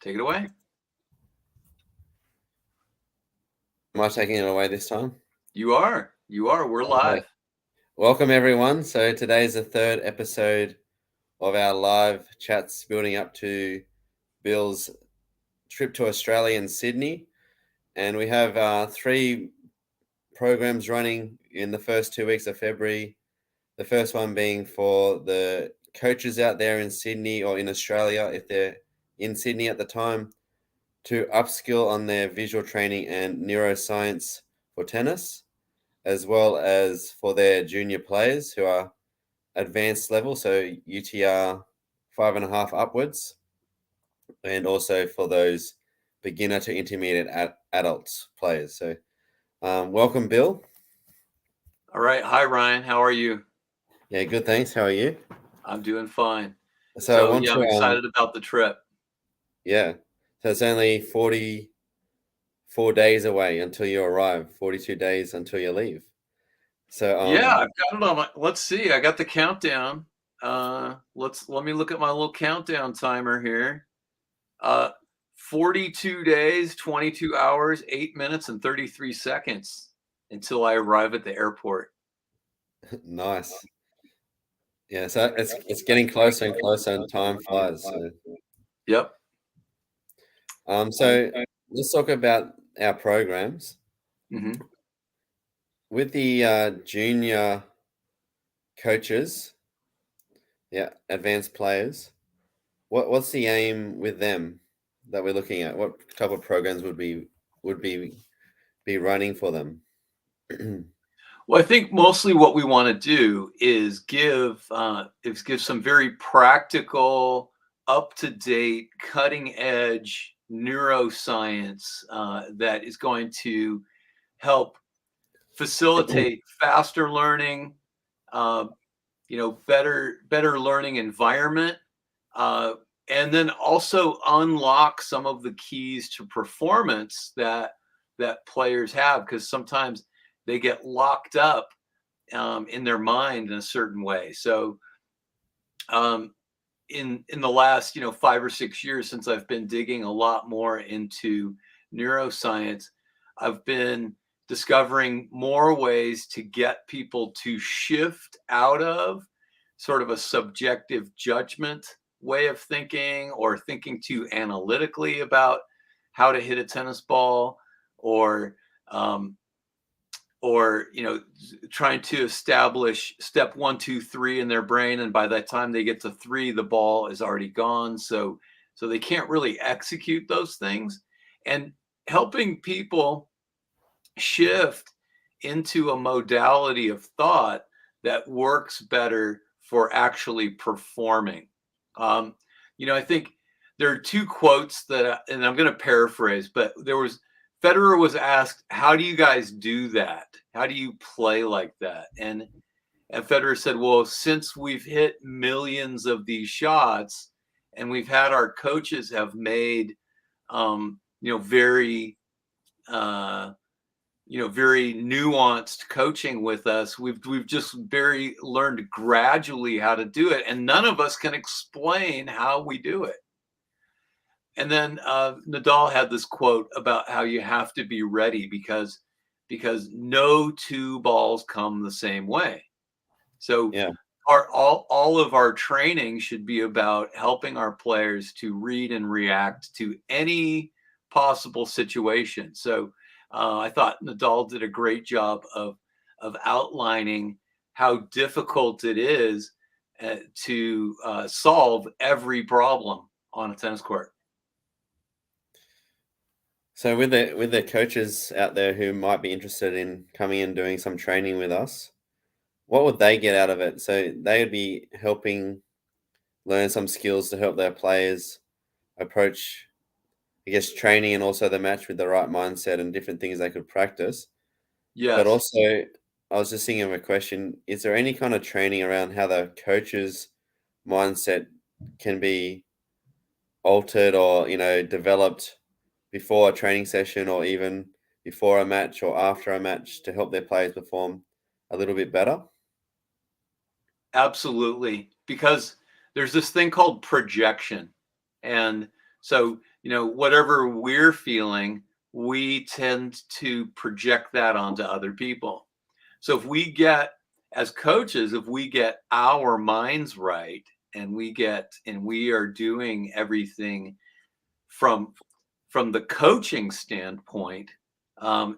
Take it away. Am I taking it away this time? You are. We're live. Okay. Welcome, everyone. So today is the third episode of our live chats building up to Bill's trip to Australia and Sydney. And we have three programs running in the first 2 weeks of February. The first one being for the coaches out there in Sydney or in Australia, if they're in Sydney at the time, to upskill on their visual training and neuroscience for tennis, as well as for their junior players who are advanced level, so UTR 5.5 upwards, and also for those beginner to intermediate adults players. So welcome, Bill. All right. Hi, Ryan. How are you? Yeah, good, thanks. How are you? I'm doing fine. So I want I'm to, excited about the trip. yeah, so it's only 44 days away until you arrive, 42 days until you leave. So Yeah, I've got it on my, let's see. I got the countdown. Let me look at my little countdown timer here. 42 days, 22 hours, 8 minutes, and 33 seconds until I arrive at the airport. nice. Yeah, so it's getting closer and closer, and time flies. So, Yep. so let's talk about our programs Mm-hmm. with the junior coaches. Yeah, advanced players. What's the aim with them that we're looking at? What type of programs would be running for them? Well, I think mostly what we want to do is give some very practical, up to date, cutting edge neuroscience that is going to help facilitate faster learning, uh, better learning environment, uh, and then also unlock some of the keys to performance that players have, because sometimes they get locked up in their mind in a certain way. So um, in the last 5 or 6 years, since I've been digging a lot more into neuroscience, I've been discovering more ways to get people to shift out of sort of a subjective judgment way of thinking, or thinking too analytically about how to hit a tennis ball, or um, trying to establish step 1 2 3 in their brain, and by the time they get to 3 the ball is already gone, so they can't really execute those things, and helping people shift into a modality of thought that works better for actually performing. I think there are two quotes and I'm going to paraphrase, but Federer was asked, "How do you guys do that? How do you play like that?" And Federer said, "Well, since we've hit millions of these shots, and we've had our coaches have made, very very nuanced coaching with us. We've just very learned gradually how to do it, and none of us can explain how we do it." And then Nadal had this quote about how you have to be ready, because no two balls come the same way. So Yeah. all of our training should be about helping our players to read and react to any possible situation. So I thought Nadal did a great job of outlining how difficult it is to solve every problem on a tennis court. So with the coaches out there who might be interested in coming and doing some training with us, what would they get out of it? So they would be helping learn some skills to help their players approach, I guess, training and also the match with the right mindset and different things they could practice. But Yes. also, I was just thinking of a question: is there any kind of training around how the coach's mindset can be altered or developed before a training session, or even before a match or after a match, to help their players perform a little bit better? Absolutely, because there's this thing called projection. And so, whatever we're feeling, we tend to project that onto other people. So if we get, as coaches, if we get our minds right and we are doing everything from the coaching standpoint,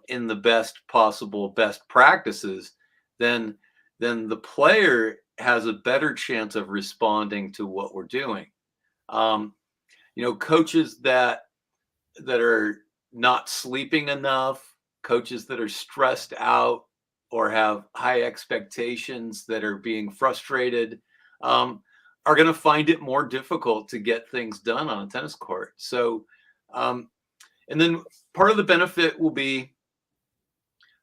in the best possible best practices, then the player has a better chance of responding to what we're doing. Um, Coaches that are not sleeping enough, coaches that are stressed out or have high expectations that are being frustrated, um, are going to find it more difficult to get things done on a tennis court. So, um, and then part of the benefit will be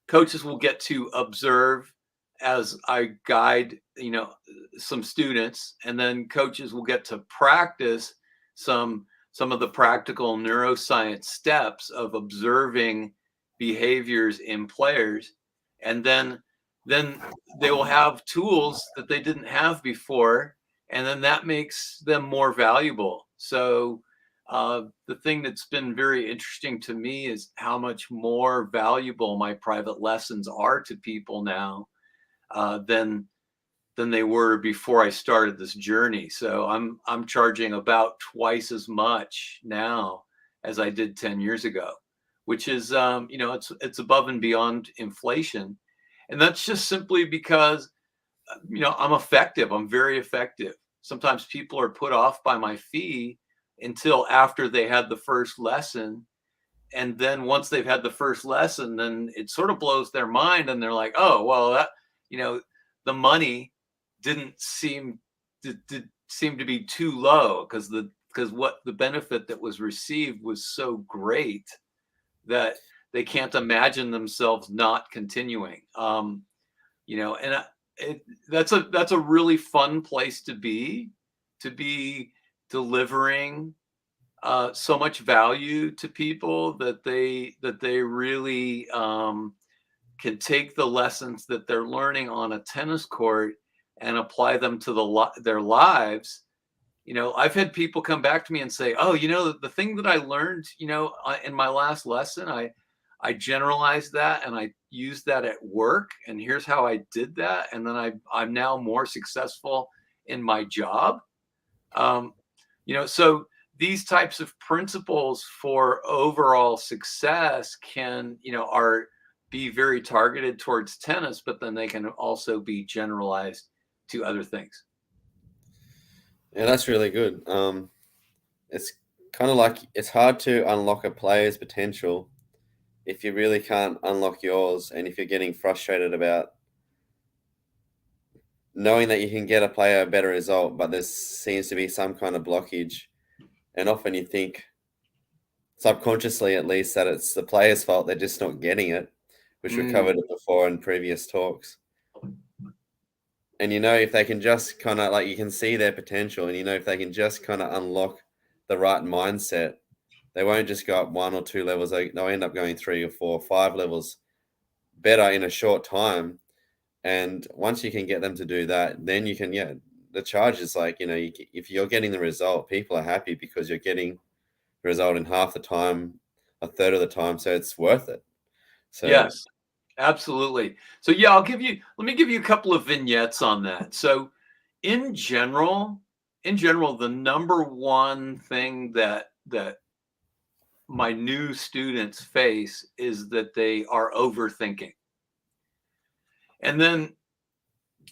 coaches will get to observe as I guide, some students, and then coaches will get to practice some of the practical neuroscience steps of observing behaviors in players, and then they will have tools that they didn't have before, and then that makes them more valuable. So the thing that's been very interesting to me is how much more valuable my private lessons are to people now, than they were before I started this journey. So I'm charging about twice as much now as I did 10 years ago, which is, it's above and beyond inflation. And that's just simply because, I'm effective. I'm very effective. Sometimes people are put off by my fee until after they had the first lesson. And then once they've had the first lesson, then it sort of blows their mind and they're like, oh, well, you know, the money didn't seem to be too low because what the benefit that was received was so great that they can't imagine themselves not continuing. And that's a really fun place to be delivering so much value to people that they really can take the lessons that they're learning on a tennis court and apply them to their lives. I've had people come back to me and say, "Oh, the thing that I learned, in my last lesson, I generalized that and I used that at work, and here's how I did that, and then I'm now more successful in my job." Um, so these types of principles for overall success can, are be very targeted towards tennis, but then they can also be generalized to other things. Yeah, that's really good. It's kind of like it's hard to unlock a player's potential if you really can't unlock yours, and if you're getting frustrated about knowing that you can get a player a better result, but there seems to be some kind of blockage, and often you think, subconsciously at least, that it's the player's fault, they're just not getting it, which we Mm, covered before in previous talks. And if they can just kind of like, you can see their potential, and if they can just kind of unlock the right mindset, they won't just go up 1 or 2 levels. They'll end up going 3 or 4 or 5 levels better in a short time. And once you can get them to do that, then you can, yeah, the charge is like, if you're getting the result, people are happy because you're getting the result in half the time, a third of the time. So it's worth it. So, yes, absolutely. So yeah, let me give you a couple of vignettes on that. So in general, the number one thing that my new students face is that they are overthinking. And then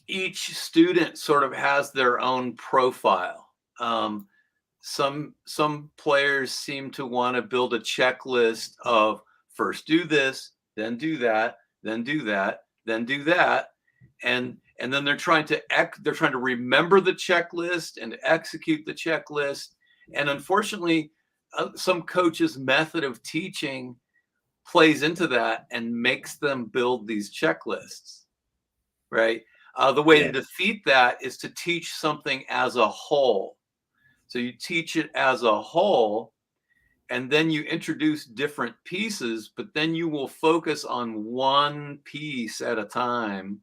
each student sort of has their own profile. Some players seem to want to build a checklist of first do this, then do that, then do that, then do that, and then they're trying to remember the checklist and execute the checklist. And unfortunately, some coaches' method of teaching plays into that and makes them build these checklists, right? The way to yeah. defeat that is to teach something as a whole. So you teach it as a whole, and then you introduce different pieces, but then you will focus on one piece at a time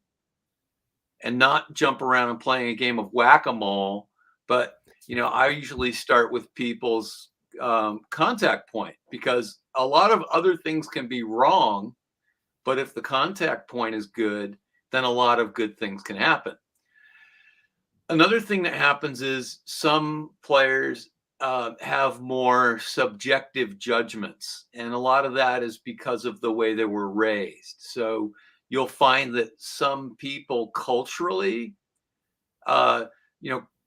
and not jump around and playing a game of whack-a-mole. But I usually start with people's contact point, because a lot of other things can be wrong, but if the contact point is good, then a lot of good things can happen. Another thing that happens is some players have more subjective judgments, and a lot of that is because of the way they were raised. So you'll find that some people culturally, uh,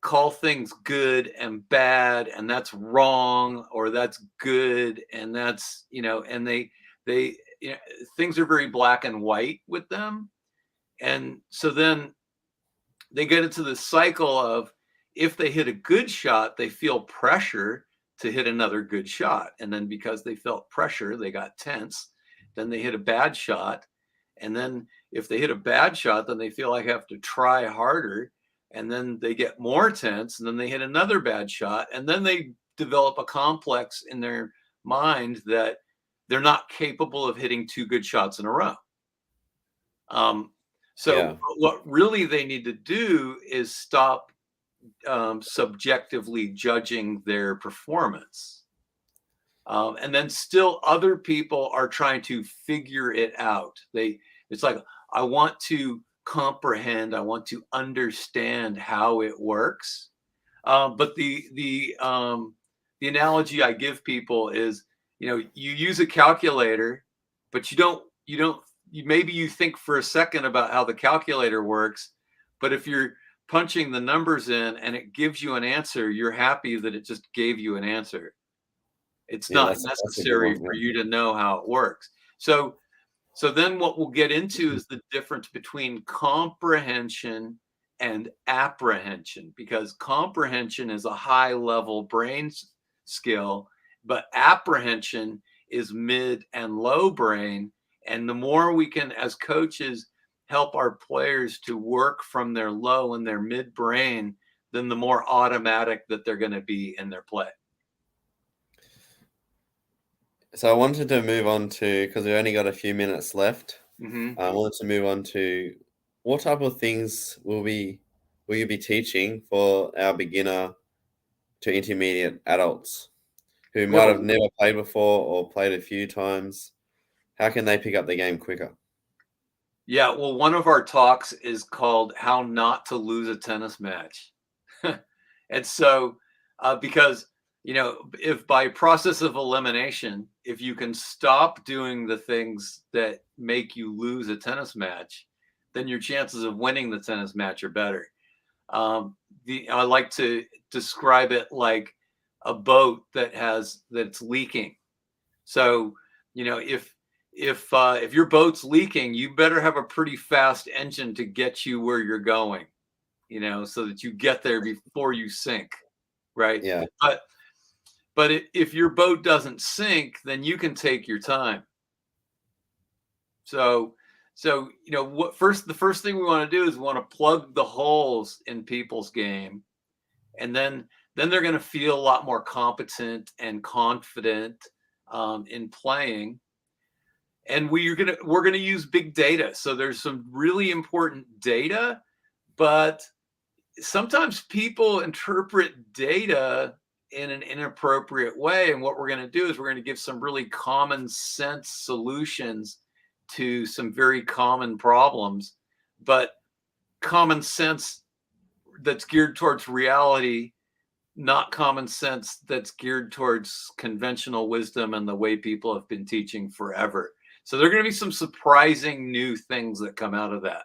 call things good and bad, and that's wrong, or that's good, and that's and they things are very black and white with them, and so then they get into the cycle of, if they hit a good shot, they feel pressure to hit another good shot. And then because they felt pressure, they got tense. Then they hit a bad shot. And then if they hit a bad shot, then they feel like they have to try harder. And then they get more tense. And then they hit another bad shot. And then they develop a complex in their mind that they're not capable of hitting two good shots in a row. So Yeah. what really they need to do is stop subjectively judging their performance. And then still other people are trying to figure it out. It's like, I want to comprehend, I want to understand how it works. But the analogy I give people is, you use a calculator, but maybe you think for a second about how the calculator works, but if you're punching the numbers in and it gives you an answer, you're happy that it just gave you an answer. It's Yeah, not that's a good necessary one. for Yeah. you to know how it works. So then what we'll get into is the difference between comprehension and apprehension, because comprehension is a high level brain skill, but apprehension is mid and low brain. And the more we can, as coaches, help our players to work from their low and their mid brain, then the more automatic that they're going to be in their play. So I wanted to move on to, because we only got a few minutes left. Mm-hmm. I wanted to move on to, what type of things will you be teaching for our beginner to intermediate adults who We have might a have never played before or played a few times? How can they pick up the game quicker? Yeah, well, one of our talks is called "How Not to Lose a Tennis Match," and so because if by process of elimination, if you can stop doing the things that make you lose a tennis match, then your chances of winning the tennis match are better. I like to describe it like a boat that's leaking. So, if your boat's leaking, you better have a pretty fast engine to get you where you're going, so that you get there before you sink, right? Yeah. But if your boat doesn't sink, then you can take your time. So the first thing we want to do is we want to plug the holes in people's game, and then they're going to feel a lot more competent and confident in playing. And we're gonna use big data. So there's some really important data, but sometimes people interpret data in an inappropriate way. And what we're going to do is we're going to give some really common sense solutions to some very common problems, but common sense that's geared towards reality, not common sense that's geared towards conventional wisdom and the way people have been teaching forever. So there are going to be some surprising new things that come out of that.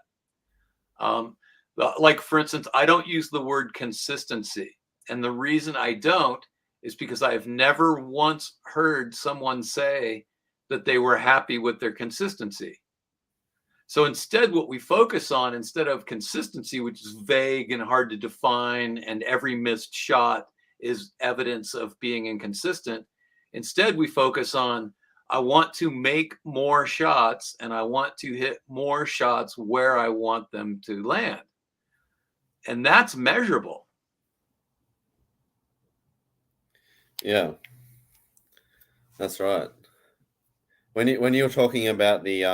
Like, for instance, I don't use the word consistency. And the reason I don't is because I've never once heard someone say that they were happy with their consistency. So instead, what we focus on, instead of consistency, which is vague and hard to define, and every missed shot is evidence of being inconsistent, instead we focus on, I want to make more shots and I want to hit more shots where I want them to land. And that's measurable. Yeah, that's right. When you're talking about the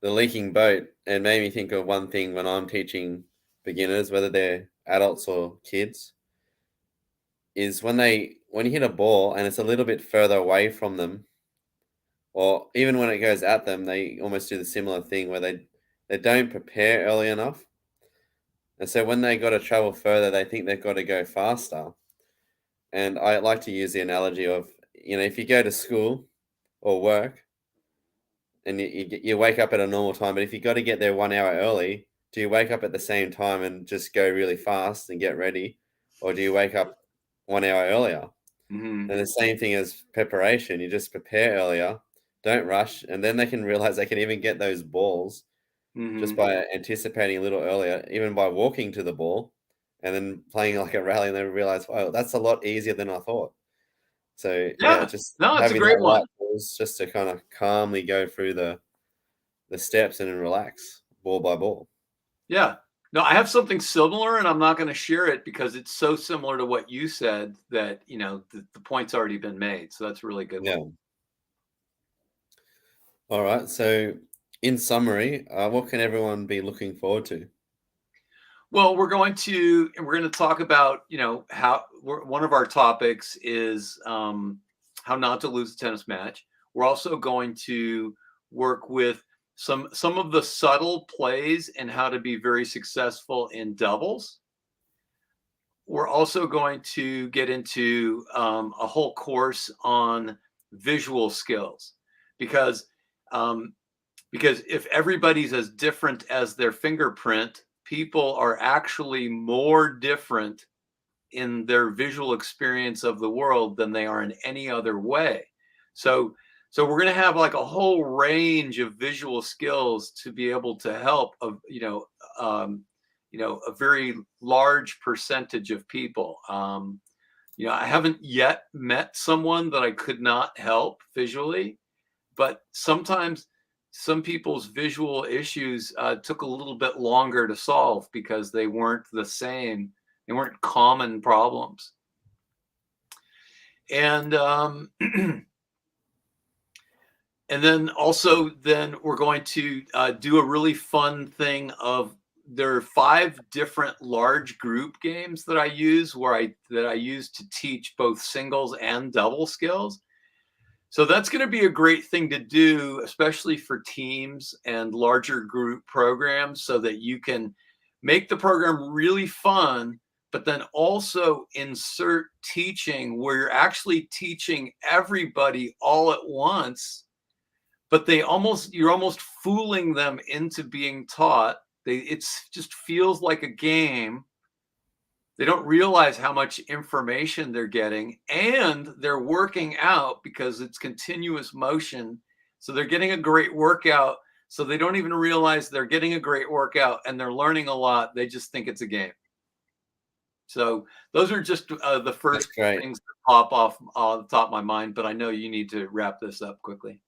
the leaking boat, it made me think of one thing when I'm teaching beginners, whether they're adults or kids, is when you hit a ball and it's a little bit further away from them, or even when it goes at them, they almost do the similar thing where they don't prepare early enough. And so when they got to travel further, they think they've got to go faster. And I like to use the analogy of, if you go to school or work and you wake up at a normal time, but if you got to get there 1 hour early, do you wake up at the same time and just go really fast and get ready? Or do you wake up 1 hour earlier? Hmm. And the same thing as preparation. You just prepare earlier, don't rush, and then they can realize they can even get those balls just Hmm. by anticipating a little earlier, even by walking to the ball and then playing like a rally, and they realize, wow, that's a lot easier than I thought. So yeah, Yeah. just No, it's a having great that one. right pause just to kind of calmly go through the steps and then relax ball by ball. Yeah. No, I have something similar, and I'm not going to share it because it's so similar to what you said that, the point's already been made. So that's a really good one. Yeah. All right. So in summary, what can everyone be looking forward to? Well, we're going to talk about, one of our topics is how not to lose a tennis match. We're also going to work with some of the subtle plays and how to be very successful in doubles. We're also going to get into a whole course on visual skills because um, because if everybody's as different as their fingerprint, people are actually more different in their visual experience of the world than they are in any other way. So so we're going to have like a whole range of visual skills to be able to help um, a very large percentage of people. I haven't yet met someone that I could not help visually, but sometimes some people's visual issues took a little bit longer to solve because they weren't the same. They weren't common problems. And and then also then we're going to do a really fun thing of there are 5 different large group games that I use that I use to teach both singles and double skills. So that's going to be a great thing to do, especially for teams and larger group programs, so that you can make the program really fun, but then also insert teaching where you're actually teaching everybody all at once, but you're almost fooling them into being taught. It's just feels like a game. They don't realize how much information they're getting, and they're working out because it's continuous motion. So they're getting a great workout. So they don't even realize they're getting a great workout and they're learning a lot. They just think it's a game. So those are just the That's first great. things that pop off the top of my mind. But I know you need to wrap this up quickly.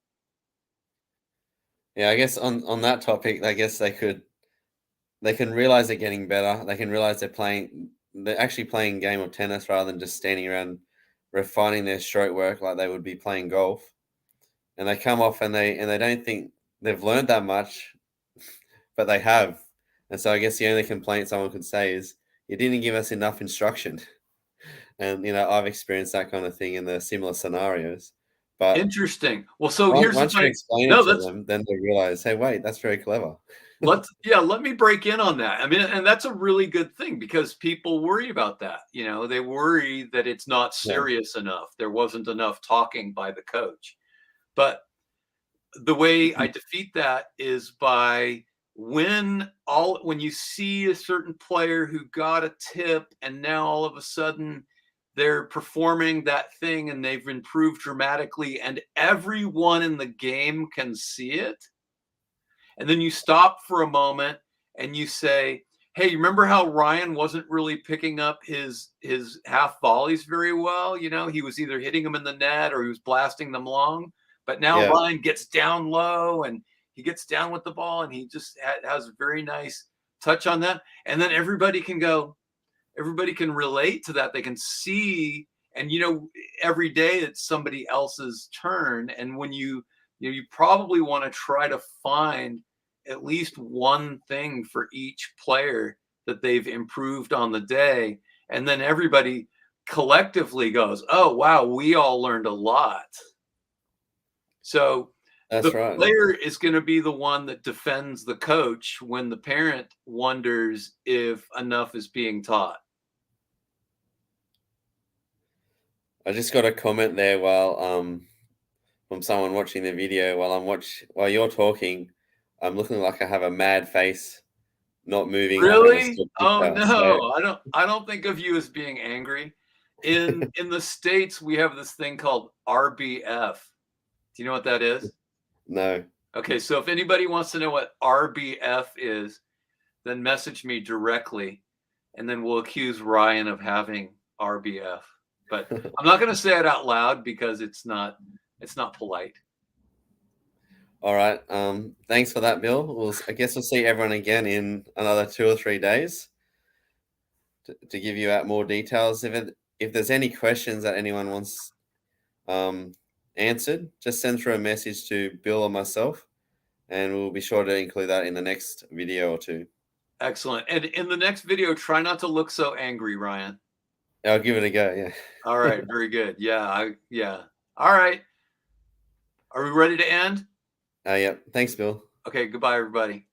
Yeah, I guess on that topic, I guess they can realize they're getting better. They can realize they're actually playing a game of tennis rather than just standing around refining their stroke work like they would be playing golf. And they come off and they don't think they've learned that much, but they have. And so I guess the only complaint someone could say is you didn't give us enough instruction. And I've experienced that kind of thing in the similar scenarios. But Interesting. Well, so here's the once you thing. explain it No, to that's them, then they realize, hey, wait, that's very clever. let me break in on that. I mean, and that's a really good thing because people worry about that. They worry that it's not Yeah. serious enough. There wasn't enough talking by the coach. But the way I defeat that is by when you see a certain player who got a tip and now all of a sudden they're performing that thing and they've improved dramatically and everyone in the game can see it, and then you stop for a moment and you say, hey, you remember how Ryan wasn't really picking up his half volleys very well? He was either hitting them in the net or he was blasting them long. But now Yeah. Ryan gets down low and he gets down with the ball and he just has a very nice touch on that. And then everybody can relate to that. They can see, and every day it's somebody else's turn. And when you probably want to try to find at least one thing for each player that they've improved on the day. And then everybody collectively goes, oh, wow, we all learned a lot. So the That's right. player is going to be the one that defends the coach when the parent wonders if enough is being taught. I just got a comment there while from someone watching the video while you're talking. I'm looking like I have a mad face, not moving like I'm a Really? still Oh picture. So no, I don't think of you as being angry. In the States, we have this thing called RBF. Do you know what that is? no. Okay, so if anybody wants to know what RBF is, then message me directly, and then we'll accuse Ryan of having RBF. But I'm not going to say it out loud because it's not polite. All right. Thanks for that, Bill. I guess we'll see everyone again in another 2 or 3 days to give you out more details. If there's any questions that anyone wants um, answered, just send through a message to Bill or myself, and we'll be sure to include that in the next video or two. Excellent. And in the next video, try not to look so angry, Ryan. I'll give it a go. Yeah. All right, very good. Yeah. All right. Are we ready to end? Yeah. Thanks, Bill. Okay, goodbye, everybody.